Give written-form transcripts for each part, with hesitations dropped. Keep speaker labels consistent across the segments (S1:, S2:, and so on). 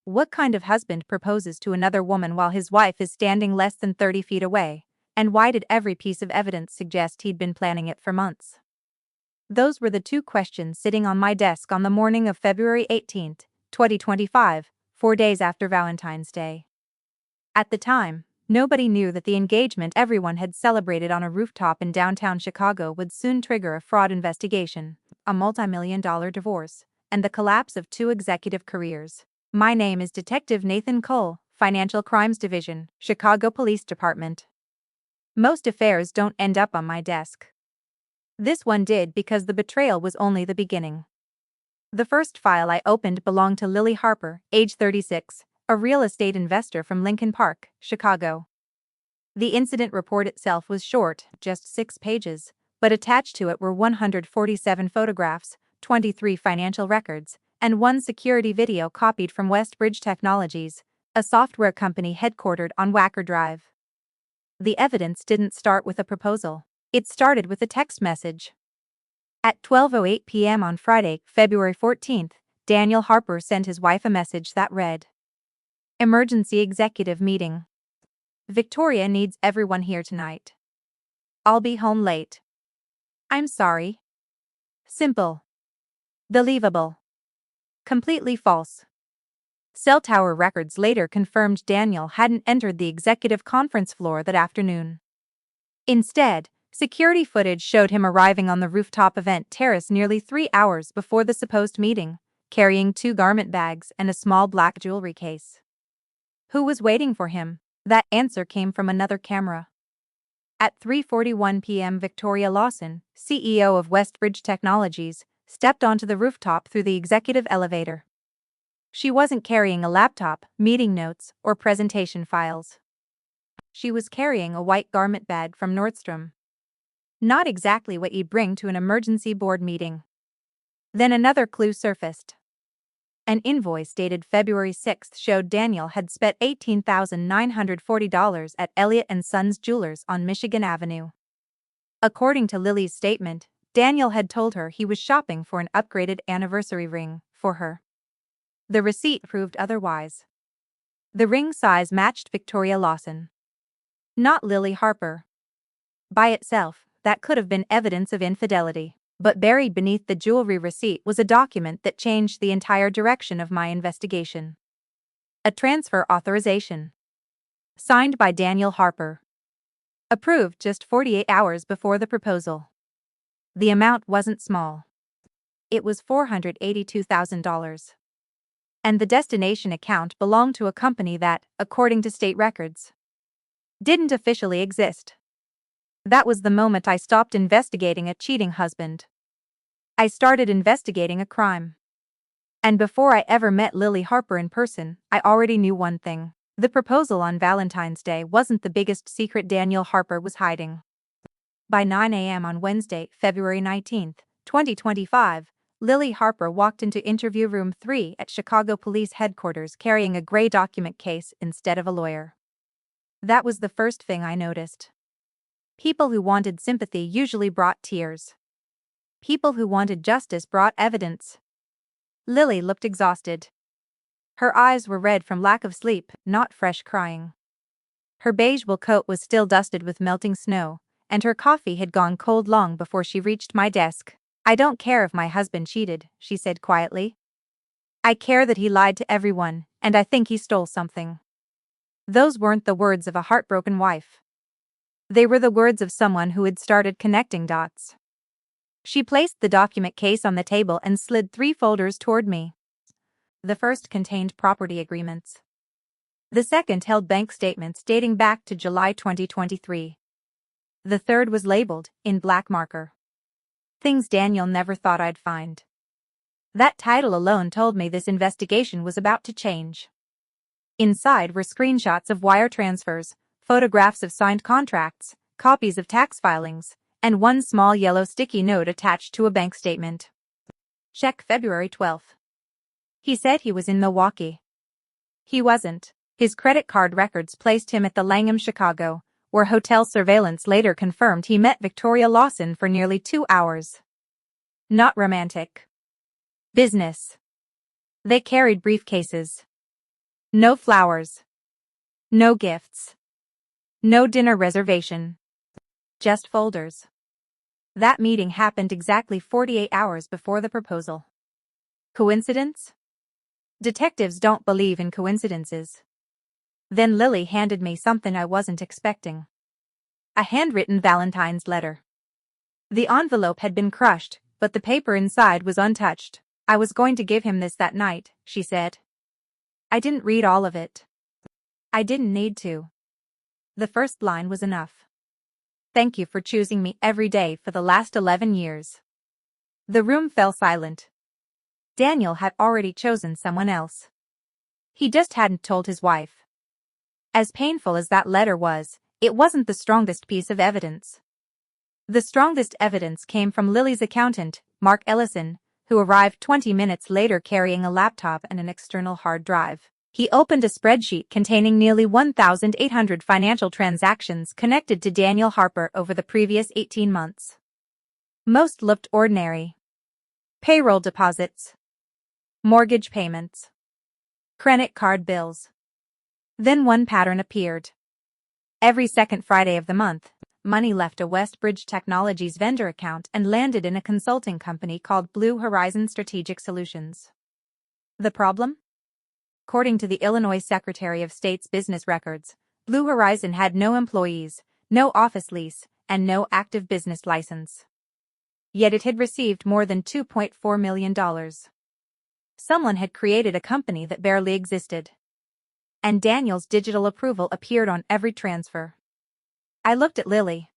S1: What kind of husband proposes to another woman while his wife is standing less than 30 feet away? And why did every piece of evidence suggest he'd been planning it for months? Those were the two questions sitting on my desk on the morning of February 18, 2025, 4 days after Valentine's Day. At the time, nobody knew that the engagement everyone had celebrated on a rooftop in downtown Chicago would soon trigger a fraud investigation, a multi-million-dollar divorce, and the collapse of two executive careers. My name is Detective Nathan Cole, Financial Crimes Division, Chicago Police Department. Most affairs don't end up on my desk. This one did because the betrayal was only the beginning. The first file I opened belonged to Lily Harper, age 36, a real estate investor from Lincoln Park, Chicago. The incident report itself was short, just 6 pages, but attached to it were 147 photographs, 23 financial records, and one security video copied from Westbridge Technologies, a software company headquartered on Wacker Drive. The evidence didn't start with a proposal. It started with a text message. At 12:08 p.m. on Friday, February 14th, Daniel Harper sent his wife a message that read, "Emergency executive meeting. Victoria needs everyone here tonight. I'll be home late. I'm sorry." Simple. Believable. Completely false. Cell tower records later confirmed Daniel hadn't entered the executive conference floor that afternoon. Instead, security footage showed him arriving on the rooftop event terrace nearly 3 hours before the supposed meeting, carrying 2 garment bags and a small black jewelry case. Who was waiting for him? That answer came from another camera. At 3:41 p.m. Victoria Lawson, CEO of Westbridge Technologies, stepped onto the rooftop through the executive elevator. She wasn't carrying a laptop, meeting notes, or presentation files. She was carrying a white garment bag from Nordstrom. Not exactly what you'd bring to an emergency board meeting. Then another clue surfaced. An invoice dated February 6 showed Daniel had spent $18,940 at Elliott & Sons Jewelers on Michigan Avenue. According to Lily's statement, Daniel had told her he was shopping for an upgraded anniversary ring for her. The receipt proved otherwise. The ring size matched Victoria Lawson, not Lily Harper. By itself, that could have been evidence of infidelity. But buried beneath the jewelry receipt was a document that changed the entire direction of my investigation. A transfer authorization. Signed by Daniel Harper. Approved just 48 hours before the proposal. The amount wasn't small. It was $482,000. And the destination account belonged to a company that, according to state records, didn't officially exist. That was the moment I stopped investigating a cheating husband. I started investigating a crime. And before I ever met Lily Harper in person, I already knew one thing. The proposal on Valentine's Day wasn't the biggest secret Daniel Harper was hiding. By 9 a.m. on Wednesday, February 19, 2025, Lily Harper walked into interview room 3 at Chicago Police Headquarters carrying a gray document case instead of a lawyer. That was the first thing I noticed. People who wanted sympathy usually brought tears. People who wanted justice brought evidence. Lily looked exhausted. Her eyes were red from lack of sleep, not fresh crying. Her beige wool coat was still dusted with melting snow, and her coffee had gone cold long before she reached my desk. "I don't care if my husband cheated," she said quietly. "I care that he lied to everyone, and I think he stole something." Those weren't the words of a heartbroken wife. They were the words of someone who had started connecting dots. She placed the document case on the table and slid 3 folders toward me. The first contained property agreements. The second held bank statements dating back to July 2023. The third was labeled, in black marker, "Things Daniel never thought I'd find." That title alone told me this investigation was about to change. Inside were screenshots of wire transfers, photographs of signed contracts, copies of tax filings, and one small yellow sticky note attached to a bank statement. Check February 12. He said he was in Milwaukee. He wasn't. His credit card records placed him at the Langham Chicago, where hotel surveillance later confirmed he met Victoria Lawson for nearly 2 hours. Not romantic. Business. They carried briefcases. No flowers. No gifts. No dinner reservation. Just folders. That meeting happened exactly 48 hours before the proposal. Coincidence? Detectives don't believe in coincidences. Then Lily handed me something I wasn't expecting. A handwritten Valentine's letter. The envelope had been crushed, but the paper inside was untouched. I was going to give him this that night, she said. I didn't read all of it. I didn't need to. The first line was enough. Thank you for choosing me every day for the last 11 years. The room fell silent. Daniel had already chosen someone else. He just hadn't told his wife. As painful as that letter was, it wasn't the strongest piece of evidence. The strongest evidence came from Lily's accountant, Mark Ellison, who arrived 20 minutes later carrying a laptop and an external hard drive. He opened a spreadsheet containing nearly 1,800 financial transactions connected to Daniel Harper over the previous 18 months. Most looked ordinary. Payroll deposits. Mortgage payments. Credit card bills. Then one pattern appeared. Every second Friday of the month, money left a Westbridge Technologies vendor account and landed in a consulting company called Blue Horizon Strategic Solutions. The problem? According to the Illinois Secretary of State's business records, Blue Horizon had no employees, no office lease, and no active business license. Yet it had received more than $2.4 million. Someone had created a company that barely existed. And Daniel's digital approval appeared on every transfer. I looked at Lily.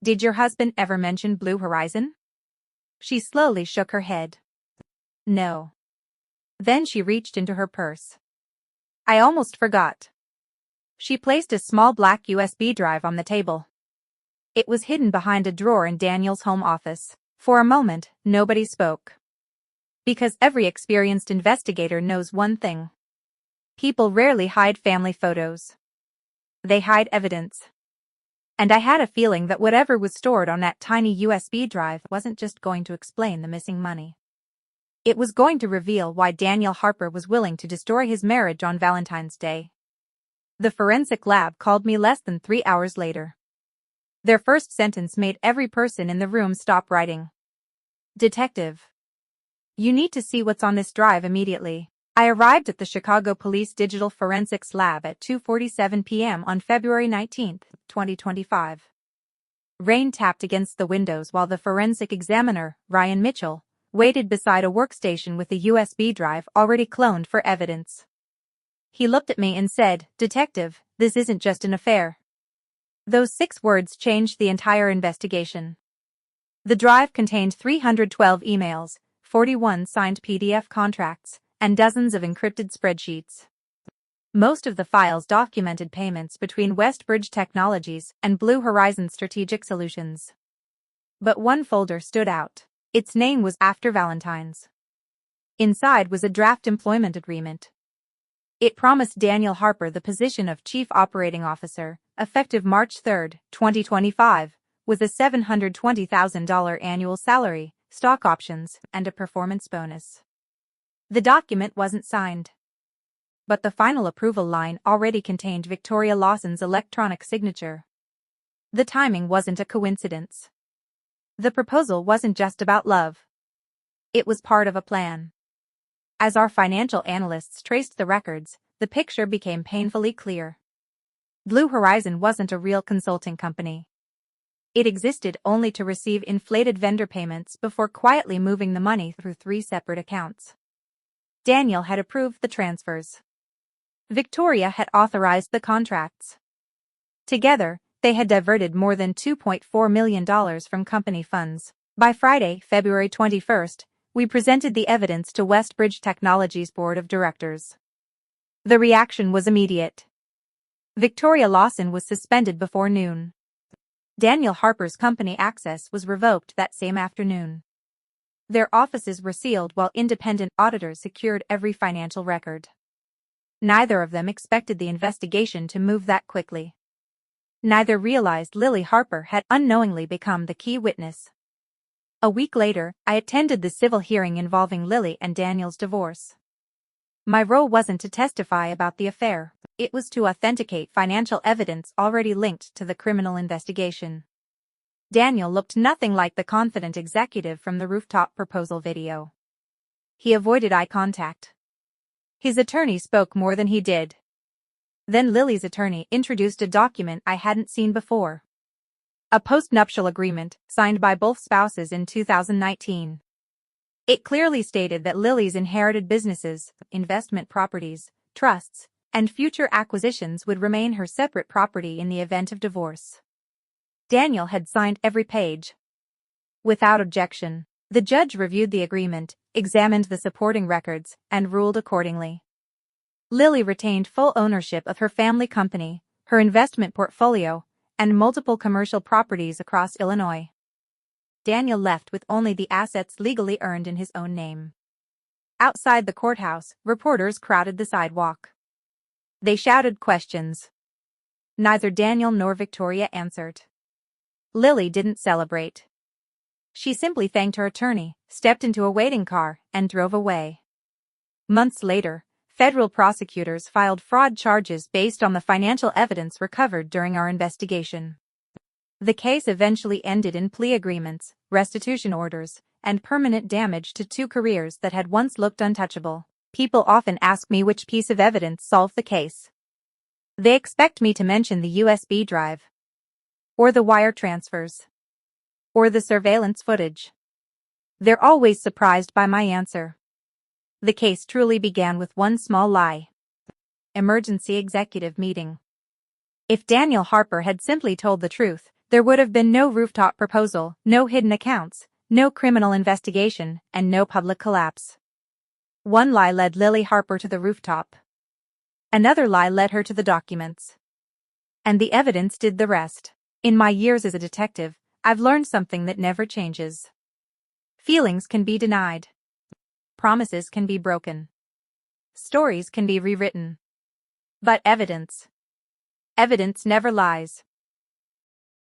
S1: Did your husband ever mention Blue Horizon? She slowly shook her head. No. Then she reached into her purse. I almost forgot. She placed a small black USB drive on the table. It was hidden behind a drawer in Daniel's home office. For a moment, nobody spoke. Because every experienced investigator knows one thing. People rarely hide family photos. They hide evidence. And I had a feeling that whatever was stored on that tiny USB drive wasn't just going to explain the missing money. It was going to reveal why Daniel Harper was willing to destroy his marriage on Valentine's Day. The forensic lab called me less than 3 hours later. Their first sentence made every person in the room stop writing. Detective. You need to see what's on this drive immediately. I arrived at the Chicago Police Digital Forensics Lab at 2:47 p.m. on February 19, 2025. Rain tapped against the windows while the forensic examiner, Ryan Mitchell, waited beside a workstation with a USB drive already cloned for evidence. He looked at me and said, Detective, this isn't just an affair. Those 6 words changed the entire investigation. The drive contained 312 emails, 41 signed PDF contracts, and dozens of encrypted spreadsheets. Most of the files documented payments between Westbridge Technologies and Blue Horizon Strategic Solutions. But one folder stood out. Its name was After Valentine's. Inside was a draft employment agreement. It promised Daniel Harper the position of Chief Operating Officer, effective March 3, 2025, with a $720,000 annual salary, stock options, and a performance bonus. The document wasn't signed. But the final approval line already contained Victoria Lawson's electronic signature. The timing wasn't a coincidence. The proposal wasn't just about love. It was part of a plan. As our financial analysts traced the records, the picture became painfully clear. Blue Horizon wasn't a real consulting company. It existed only to receive inflated vendor payments before quietly moving the money through 3 separate accounts. Daniel had approved the transfers. Victoria had authorized the contracts. Together, they had diverted more than $2.4 million from company funds. By Friday, February 21, we presented the evidence to Westbridge Technologies' board of directors. The reaction was immediate. Victoria Lawson was suspended before noon. Daniel Harper's company access was revoked that same afternoon. Their offices were sealed while independent auditors secured every financial record. Neither of them expected the investigation to move that quickly. Neither realized Lily Harper had unknowingly become the key witness. A week later, I attended the civil hearing involving Lily and Daniel's divorce. My role wasn't to testify about the affair. It was to authenticate financial evidence already linked to the criminal investigation. Daniel looked nothing like the confident executive from the rooftop proposal video. He avoided eye contact. His attorney spoke more than he did. Then Lily's attorney introduced a document I hadn't seen before. A post-nuptial agreement, signed by both spouses in 2019. It clearly stated that Lily's inherited businesses, investment properties, trusts, and future acquisitions would remain her separate property in the event of divorce. Daniel had signed every page. Without objection, the judge reviewed the agreement, examined the supporting records, and ruled accordingly. Lily retained full ownership of her family company, her investment portfolio, and multiple commercial properties across Illinois. Daniel left with only the assets legally earned in his own name. Outside the courthouse, reporters crowded the sidewalk. They shouted questions. Neither Daniel nor Victoria answered. Lily didn't celebrate. She simply thanked her attorney, stepped into a waiting car, and drove away. Months later, federal prosecutors filed fraud charges based on the financial evidence recovered during our investigation. The case eventually ended in plea agreements, restitution orders, and permanent damage to two careers that had once looked untouchable. People often ask me which piece of evidence solved the case. They expect me to mention the USB drive, or the wire transfers, or the surveillance footage. They're always surprised by my answer. The case truly began with one small lie. Emergency executive meeting. If Daniel Harper had simply told the truth, there would have been no rooftop proposal, no hidden accounts, no criminal investigation, and no public collapse. One lie led Lily Harper to the rooftop. Another lie led her to the documents. And the evidence did the rest. In my years as a detective, I've learned something that never changes. Feelings can be denied. Promises can be broken. Stories can be rewritten. But evidence never lies.